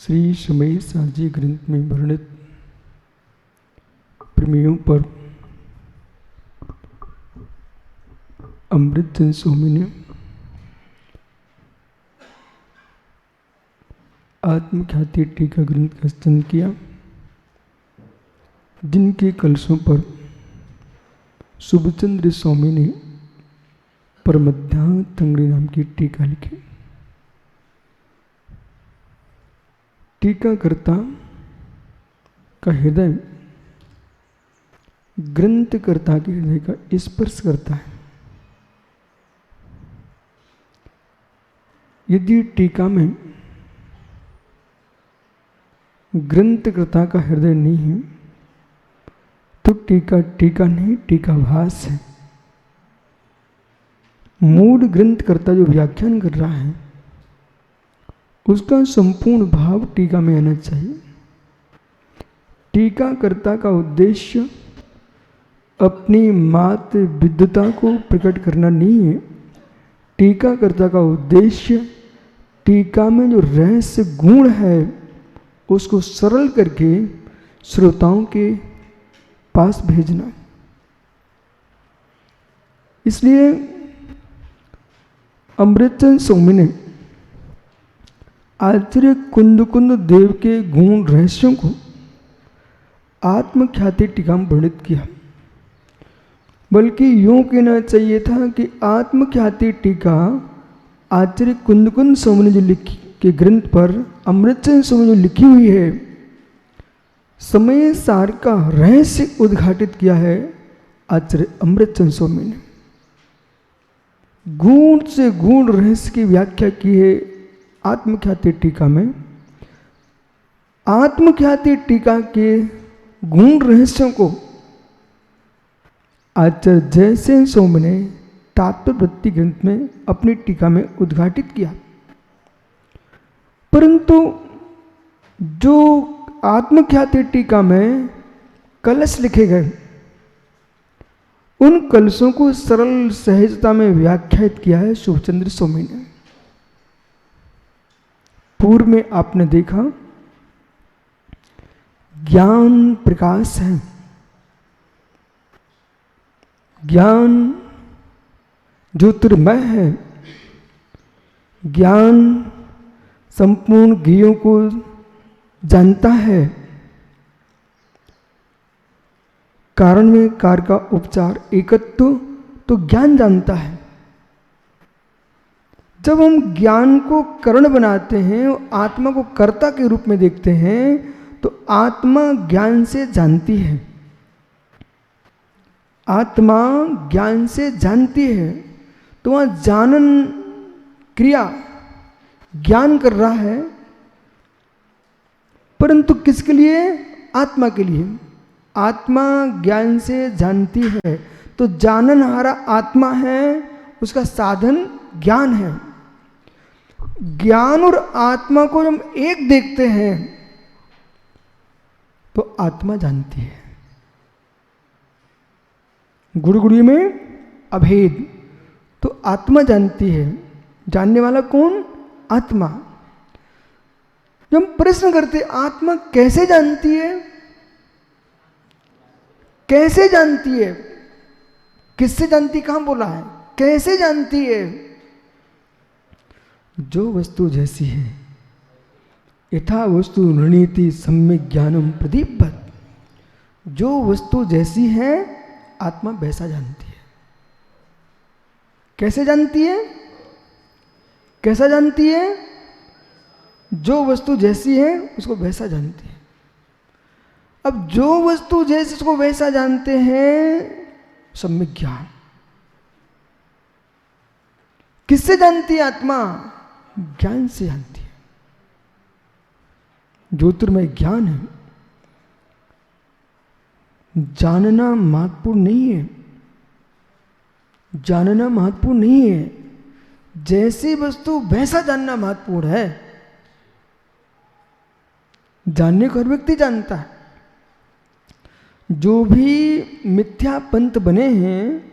श्री समय साजी ग्रंथ में वर्णित प्रमेयों पर अमृतचंद स्वामी ने आत्मख्याति टीका ग्रंथ का स्तन किया, जिनके कलशों पर शुभचंद्र स्वामी ने परमध्यान तंगड़ी नाम की टीका लिखी। टीकाकर्ता का हृदय ग्रंथकर्ता के हृदय का स्पर्श करता है। यदि टीका में ग्रंथकर्ता का हृदय नहीं है तो टीका टीका नहीं, टीकाभास है। मूल ग्रंथकर्ता जो व्याख्यान कर रहा है उसका संपूर्ण भाव टीका में आना चाहिए। टीकाकर्ता का उद्देश्य अपनी मात विद्वता को प्रकट करना नहीं है। टीकाकर्ता का उद्देश्य टीका में जो रहस्य गुण है उसको सरल करके श्रोताओं के पास भेजना। इसलिए अमृतचंद स्वामी ने आचार्य कुंद देव के गुण रहस्यों को आत्मख्याति टीका में वर्णित किया। बल्कि यूं कहना चाहिए था कि आत्मख्याति टीका आचार्य कुंद स्वामी ने जो लिखी के ग्रंथ पर अमृतचंद स्वामी जो लिखी हुई है, समय सार का रहस्य उद्घाटित किया है आचार्य अमृतचंद स्वामी ने। गुण से गुण रहस्य की व्याख्या की है आत्मख्याति टीका में। आत्मख्याति टीका के गुण रहस्यों को आचार्य जयसेन स्वामी ने तात्पर्य ग्रंथ में अपनी टीका में उद्घाटित किया। परंतु जो आत्मख्याति टीका में कलश लिखे गए उन कलशों को सरल सहजता में व्याख्यात किया है शुभचंद्र स्वामी ने। पूर्व में आपने देखा ज्ञान प्रकाश है, ज्ञान ज्योतिर्मय है, ज्ञान संपूर्ण ज्ञेयों को जानता है। कारण में कार्य का उपचार एकत्व तो ज्ञान जानता है। जब हम ज्ञान को करण बनाते हैं, आत्मा को कर्ता के रूप में देखते हैं, तो आत्मा ज्ञान से जानती है। आत्मा ज्ञान से जानती है तो वहाँ जानन क्रिया ज्ञान कर रहा है, परंतु किसके लिए? आत्मा के लिए। आत्मा ज्ञान से जानती है तो जाननहारा आत्मा है, उसका साधन ज्ञान है। ज्ञान और आत्मा को जब एक देखते हैं तो आत्मा जानती है। गुड़गुड़ी में अभेद तो आत्मा जानती है। जानने वाला कौन? आत्मा। जब हम प्रश्न करते आत्मा कैसे जानती है, कैसे जानती है, किससे जानती, कहां बोला है, कैसे जानती है? जो वस्तु जैसी है यथा वस्तु रणीति सम्यक ज्ञानम प्रदीपवत्। जो वस्तु जैसी है आत्मा वैसा जानती है। कैसे जानती है? कैसा जानती है? जो वस्तु जैसी है उसको वैसा जानती है। अब जो वस्तु जैसी उसको वैसा जानते हैं सम्यक ज्ञान। किससे जानती है आत्मा? ज्ञान से जानती है। ज्योतिर्मय ज्ञान है। जानना महत्वपूर्ण नहीं है, जानना महत्वपूर्ण नहीं है, जैसी वस्तु वैसा जानना महत्वपूर्ण है। जानने को हर व्यक्ति जानता है। जो भी मिथ्या पंथ बने हैं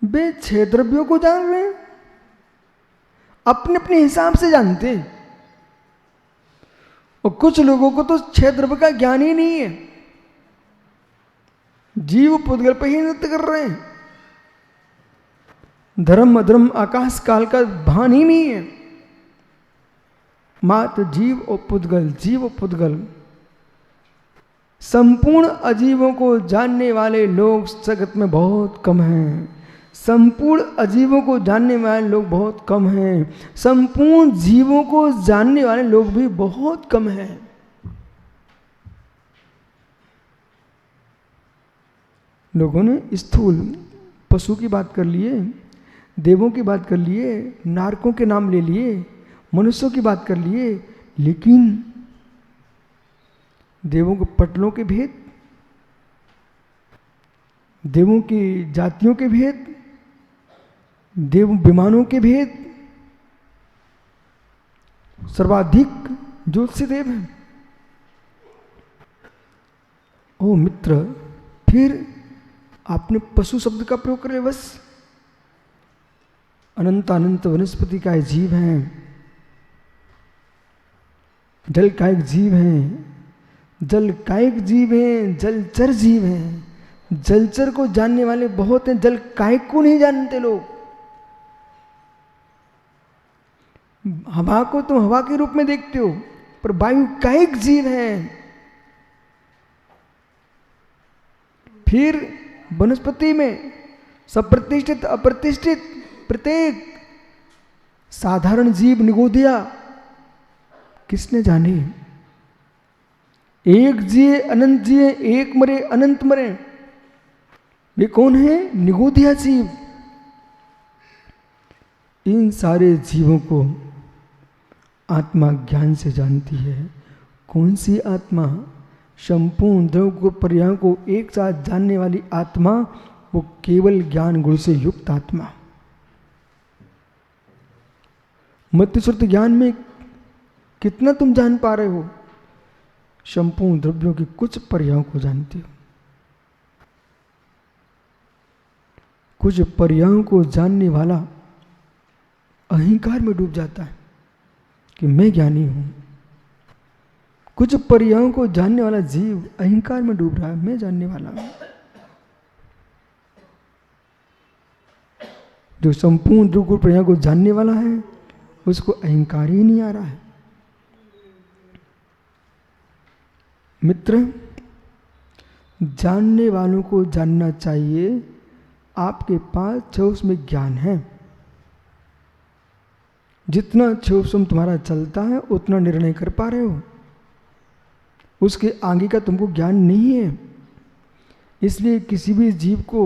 वे छह द्रव्यों को जान रहे हैं, अपने अपने हिसाब से जानते हैं। और कुछ लोगों को तो 6 द्रव्य का ज्ञान ही नहीं है, जीव पुद्गल पर ही नृत्य कर रहे हैं, धर्म अधर्म आकाश काल का भान ही नहीं है। मात्र जीव और पुद्गल, जीव और पुद्गल। संपूर्ण अजीवों को जानने वाले लोग जगत में बहुत कम हैं। संपूर्ण अजीवों को जानने वाले लोग बहुत कम हैं। संपूर्ण जीवों को जानने वाले लोग भी बहुत कम हैं। लोगों ने स्थूल पशु की बात कर लिए, देवों की बात कर लिए, नारकों के नाम ले लिए, मनुष्यों की बात कर लिए, लेकिन देवों के पटलों के भेद, देवों की जातियों के भेद, देव विमानों के भेद, सर्वाधिक ज्योतिषी देव हैं। ओ मित्र, फिर आपने पशु शब्द का प्रयोग कर लिया बस। अनंत अनंत वनस्पति का जीव हैं, जल कायिक जीव हैं, जल कायिक जीव हैं, जलचर जीव हैं। जलचर को जानने वाले बहुत हैं, जल कायिक को नहीं जानते लोग। हवा को तुम हवा के रूप में देखते हो, पर वायु कायिक जीव हैं। फिर वनस्पति में सब प्रतिष्ठित अप्रतिष्ठित प्रत्येक साधारण जीव निगोदिया किसने जाने? एक जिए अनंत जिए, एक मरे अनंत मरे। वे कौन है? निगोदिया जीव। इन सारे जीवों को आत्मा ज्ञान से जानती है। कौन सी आत्मा? संपूर्ण द्रव्य पर्यायों को एक साथ जानने वाली आत्मा, वो केवल ज्ञान गुण से युक्त आत्मा। मध्य श्रुत ज्ञान में कितना तुम जान पा रहे हो? संपूर्ण द्रव्यों की कुछ पर्यायों को जानते हो। कुछ पर्यायों को जानने वाला अहंकार में डूब जाता है कि मैं ज्ञानी हूं। कुछ पर्यायों को जानने वाला जीव अहंकार में डूब रहा है, मैं जानने वाला हूं। जो संपूर्ण द्रव्य पर्यायों को जानने वाला है, उसको अहंकार ही नहीं आ रहा है। मित्र, जानने वालों को जानना चाहिए आपके पास चौस में ज्ञान है। जितना चौसम तुम्हारा चलता है उतना निर्णय कर पा रहे हो, उसके आगे का तुमको ज्ञान नहीं है। इसलिए किसी भी जीव को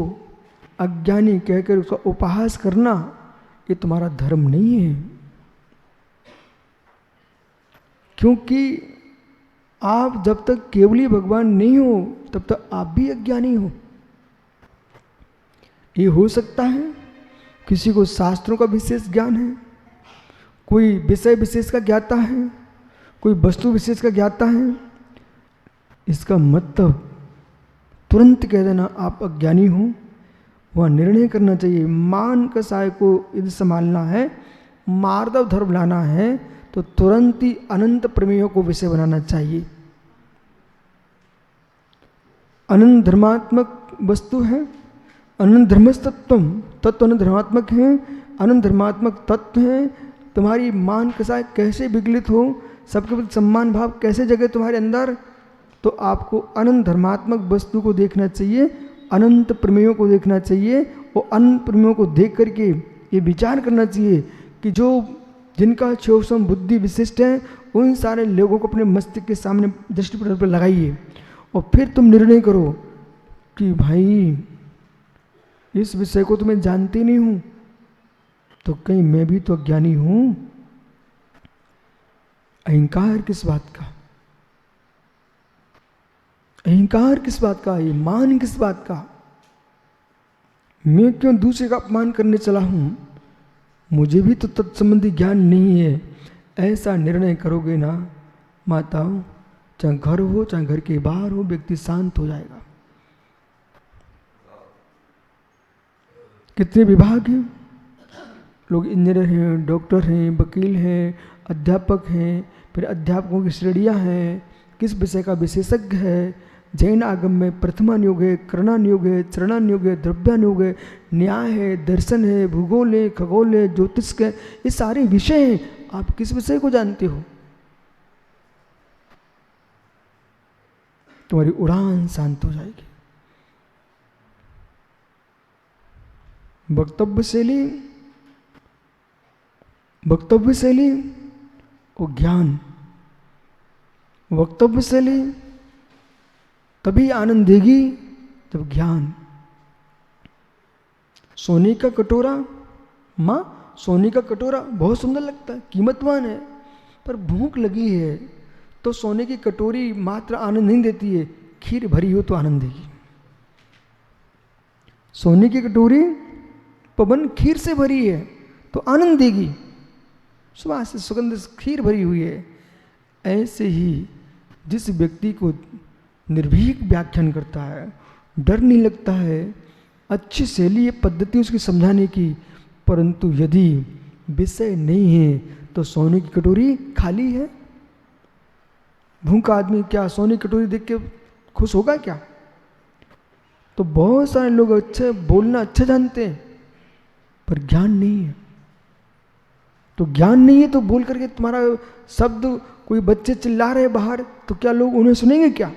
अज्ञानी कहकर उसका उपहास करना, ये तुम्हारा धर्म नहीं है। क्योंकि आप जब तक केवली भगवान नहीं हो, तब तक आप भी अज्ञानी हो। ये हो सकता है किसी को शास्त्रों का विशेष ज्ञान है, कोई विषय विशेष का ज्ञाता है, कोई वस्तु विशेष का ज्ञाता है। इसका मतलब तुरंत कह देना आप अज्ञानी हो, वह निर्णय करना चाहिए। मान कसाय को यदि संभालना है, मार्दव धर्म लाना है, तो तुरंत ही अनंत प्रमेयों को विषय बनाना चाहिए। अनंत धर्मात्मक वस्तु है, अनंत धर्मस्तत्वम, तत्व अनंत धर्मात्मक है, अनंत धर्मात्मक तत्व है। तुम्हारी मान कसाय कैसे विगलित हो, सबके प्रति सम्मान भाव कैसे जगे तुम्हारे अंदर, तो आपको अनंत धर्मात्मक वस्तु को देखना चाहिए, अनंत प्रमेयों को देखना चाहिए। और अनंत प्रमेयों को देख करके ये विचार करना चाहिए कि जो जिनका चौसम बुद्धि विशिष्ट है, उन सारे लोगों को अपने मस्तिष्क के सामने दृष्टिपटल पर लगाइए और फिर तुम निर्णय करो कि भाई इस विषय को तो मैं जानती नहीं हूं, तो कहीं मैं भी तो अज्ञानी हूं। अहंकार किस बात का? अहंकार किस बात का? ये मान किस बात का? मैं क्यों दूसरे का अपमान करने चला हूं? मुझे भी तो तत्संबंधी ज्ञान नहीं है। ऐसा निर्णय करोगे ना माताओं, चाहे घर हो चाहे घर के बाहर हो, व्यक्ति शांत हो जाएगा। कितने विभाग हैं, लोग इंजीनियर हैं, डॉक्टर हैं, वकील हैं, अध्यापक हैं, फिर अध्यापकों की श्रेणियाँ हैं, किस विषय का विशेषज्ञ है, जैन आगम में प्रथमानुयोग है, करणानुयोग है, चरणानुयोग है, द्रव्यानुयोग है, न्याय है, दर्शन है, भूगोल है, खगोल है, ज्योतिष है, ये सारे विषय हैं। आप किस विषय को जानते हो? तुम्हारी उड़ान शांत हो जाएगी। वक्तव्य शैली और ज्ञान। वक्तव्य शैली तभी आनंद देगी जब ज्ञान। सोने का कटोरा, माँ सोने का कटोरा बहुत सुंदर लगता है, कीमतवान है, पर भूख लगी है तो सोने की कटोरी मात्र आनंद नहीं देती है, खीर भरी हो तो आनंद देगी। सोने की कटोरी पवन खीर से भरी है तो आनंद देगी, सुबह से सुगंध खीर भरी हुई है। ऐसे ही जिस व्यक्ति को निर्भीक व्याख्यान करता है, डर नहीं लगता है, अच्छी शैली है, पद्धति उसकी समझाने की, परंतु यदि विषय नहीं है तो सोने की कटोरी खाली है। भूखा आदमी क्या सोने की कटोरी देख के खुश होगा क्या? तो बहुत सारे लोग अच्छे बोलना अच्छा जानते हैं पर ज्ञान नहीं है। तो ज्ञान नहीं है तो बोल करके तुम्हारा शब्द, कोई बच्चे चिल्ला रहे बाहर तो क्या लोग उन्हें सुनेंगे क्या?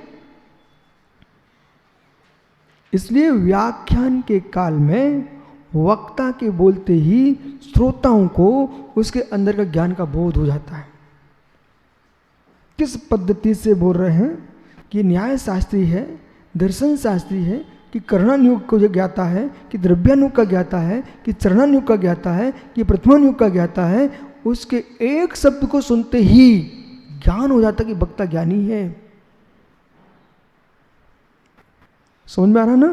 इसलिए व्याख्यान के काल में वक्ता के बोलते ही श्रोताओं को उसके अंदर का ज्ञान का बोध हो जाता है। किस पद्धति से बोल रहे हैं कि न्याय शास्त्री है, दर्शन शास्त्री है, कि करणानुयोग को ज्ञाता है, कि द्रव्यानुयोग का ज्ञाता है, कि चरणानुयोग का ज्ञाता है, कि प्रथमानुयोग का ज्ञाता है, उसके एक शब्द को सुनते ही ज्ञान हो जाता कि वक्ता ज्ञानी है। समझ में आ रहा ना?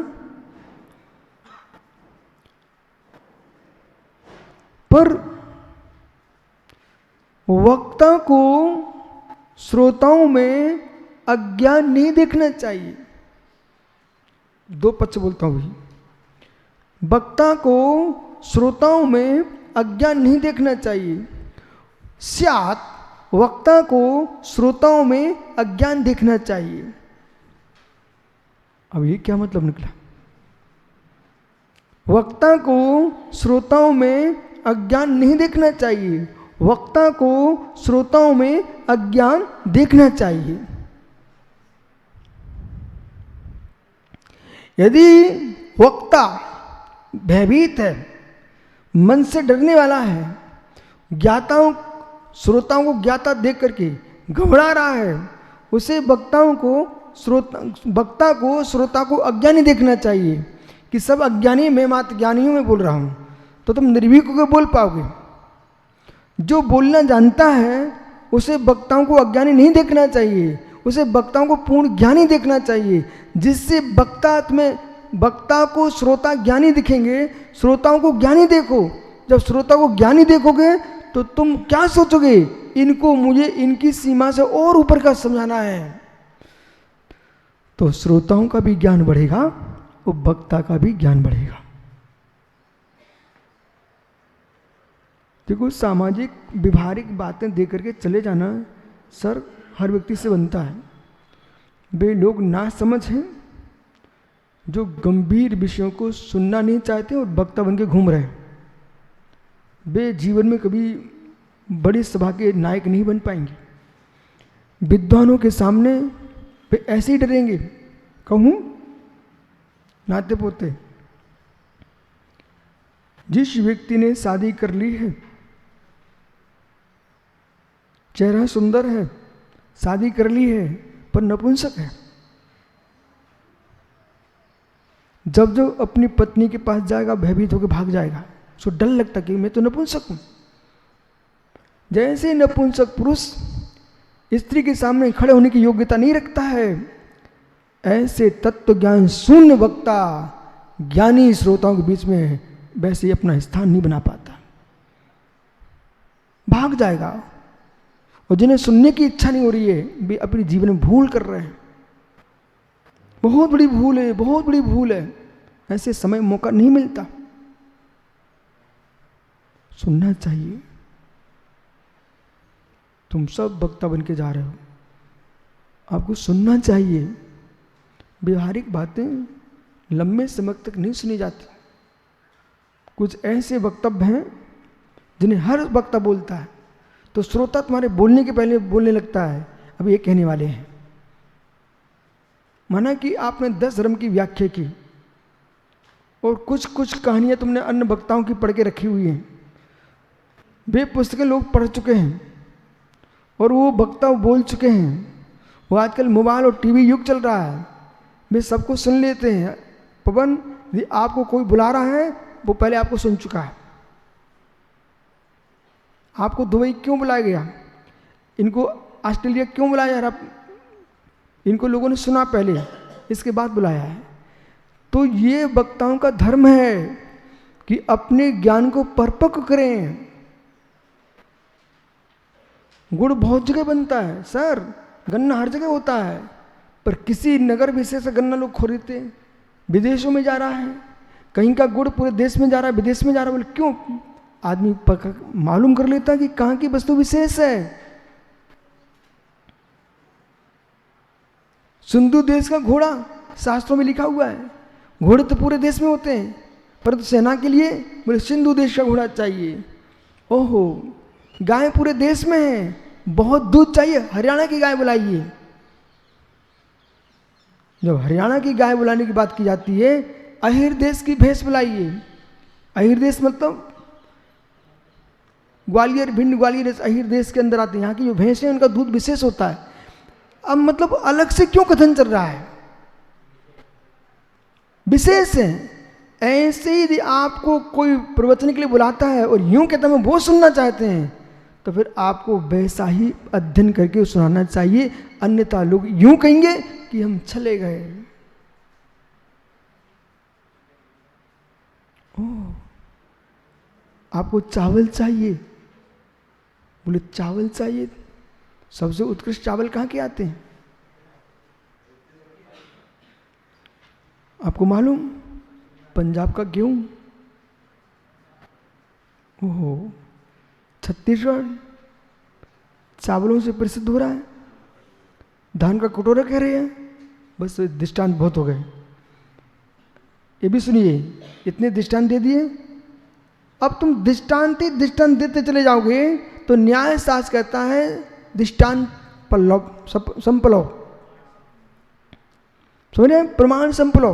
पर वक्ता को श्रोताओं में अज्ञान नहीं देखना चाहिए। दो पक्ष बोलता हूं भाई। वक्ता को श्रोताओं में अज्ञान नहीं देखना चाहिए, स्यात् वक्ता को श्रोताओं में अज्ञान देखना चाहिए। अब ये क्या मतलब निकला? वक्ता को श्रोताओं में अज्ञान नहीं देखना चाहिए, वक्ता को श्रोताओं में अज्ञान देखना चाहिए। यदि वक्ता भयभीत है, मन से डरने वाला है, ज्ञाताओं श्रोताओं को ज्ञाता देख करके घबरा रहा है, उसे वक्ता को श्रोता को अज्ञानी देखना चाहिए कि सब अज्ञानी, मैं मात्र ज्ञानियों में बोल रहा हूं, तो तुम निर्भीक होकर बोल पाओगे। जो बोलना जानता है उसे वक्ताओं को अज्ञानी नहीं देखना चाहिए, उसे वक्ताओं को पूर्ण ज्ञानी देखना चाहिए, जिससे वक्ता को श्रोता ज्ञानी दिखेंगे। श्रोताओं को ज्ञानी देखो। जब श्रोता को ज्ञानी देखोगे तो तुम क्या सोचोगे? इनको मुझे इनकी सीमा से और ऊपर का समझाना है। तो श्रोताओं का भी ज्ञान बढ़ेगा और वक्ता का भी ज्ञान बढ़ेगा। देखो, सामाजिक व्यवहारिक बातें दे करके चले जाना सर हर व्यक्ति से बनता है। वे लोग ना समझ हैं जो गंभीर विषयों को सुनना नहीं चाहते और वक्ता बन के घूम रहे हैं। वे जीवन में कभी बड़ी सभा के नायक नहीं बन पाएंगे। विद्वानों के सामने वे ऐसे ही डरेंगे, कहूँ नाते पोते। जिस व्यक्ति ने शादी कर ली है, चेहरा सुंदर है, शादी कर ली है, पर नपुंसक है, जब जो अपनी पत्नी के पास जाएगा भयभीत होकर भाग जाएगा। उसको डर लगता कि मैं तो नपुंसक हूं। जैसे नपुंसक पुरुष स्त्री के सामने खड़े होने की योग्यता नहीं रखता है, ऐसे तत्व ज्ञान शून्य वक्ता ज्ञानी श्रोताओं के बीच में वैसे ही अपना स्थान नहीं बना पाता, भाग जाएगा। और जिन्हें सुनने की इच्छा नहीं हो रही है, वे अपने जीवन में भूल कर रहे हैं। बहुत बड़ी भूल है, बहुत बड़ी भूल है। ऐसे समय मौका नहीं मिलता। सुनना चाहिए। तुम सब वक्ता बन के जा रहे हो, आपको सुनना चाहिए। व्यवहारिक बातें लंबे समय तक नहीं सुनी जाती। कुछ ऐसे वक्तव्य हैं जिन्हें हर वक्ता बोलता है तो श्रोता तुम्हारे बोलने के पहले बोलने लगता है अब ये कहने वाले हैं। माना कि आपने 10 धर्म की व्याख्या की और कुछ कुछ कहानियां तुमने अन्य वक्ताओं की पढ़ के रखी हुई हैं, वे पुस्तकें लोग पढ़ चुके हैं और वो वक्ता बोल चुके हैं। वो आजकल मोबाइल और टीवी युग चल रहा है, वे सबको सुन लेते हैं। पवन, यदि आपको कोई बुला रहा है वो पहले आपको सुन चुका है। आपको दुबई क्यों बुलाया गया, इनको ऑस्ट्रेलिया क्यों बुलाया यार, इनको लोगों ने सुना पहले, इसके बाद बुलाया है। तो ये वक्ताओं का धर्म है कि अपने ज्ञान को परिपक्व करें। गुड़ बहुत जगह बनता है सर, गन्ना हर जगह होता है, पर किसी नगर विशेष से गन्ना लोग खरीदते हैं। विदेशों में जा रहा है, कहीं का गुड़ पूरे देश में जा रहा है, विदेश में जा रहा है, बोले क्यों? आदमी मालूम कर लेता है कि कहाँ की वस्तु विशेष है। सिंधु देश का घोड़ा शास्त्रों में लिखा हुआ है। घोड़े तो पूरे देश में होते हैं, परंतु सेना के लिए बोले सिंधु देश का घोड़ा चाहिए। ओहो, गाय पूरे देश में है, बहुत दूध चाहिए, हरियाणा की गाय बुलाइए। जब हरियाणा की गाय बुलाने की बात की जाती है, अहिर देश की भैंस बुलाइए। अहिर देश मतलब ग्वालियर, भिंड ग्वालियर अहिर देश के अंदर आते हैं। यहाँ की जो भैंस है उनका दूध विशेष होता है। अब मतलब अलग से क्यों कथन चल रहा है, विशेष है। ऐसे ही यदि आपको कोई प्रवचन के लिए बुलाता है और यूं कहता है वो सुनना चाहते हैं, तो फिर आपको वैसा ही अध्ययन करके सुनाना चाहिए, अन्यथा लोग यूं कहेंगे कि हम चले गए। आपको चावल चाहिए, बोले चावल चाहिए, सबसे उत्कृष्ट चावल कहाँ के आते हैं आपको मालूम? पंजाब का गेहूं, ओहो, छत्तीसगढ़ चावलों से प्रसिद्ध हो रहा है। धान का कटोरा कह रहे हैं, बस दृष्टांत बहुत हो गए। ये भी सुनिए, इतने दृष्टांत दे दिए, अब तुम दृष्टांत ही दृष्टांत देते चले जाओगे तो न्याय शास्त्र कहता है दृष्टांत पल्लव संपलव, समझ रहे? प्रमाण संपलव,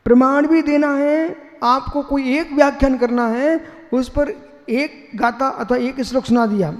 प्रमाण भी देना है आपको। कोई एक व्याख्यान करना है, उस पर एक गाथा अथवा एक श्लोक सुना दिया,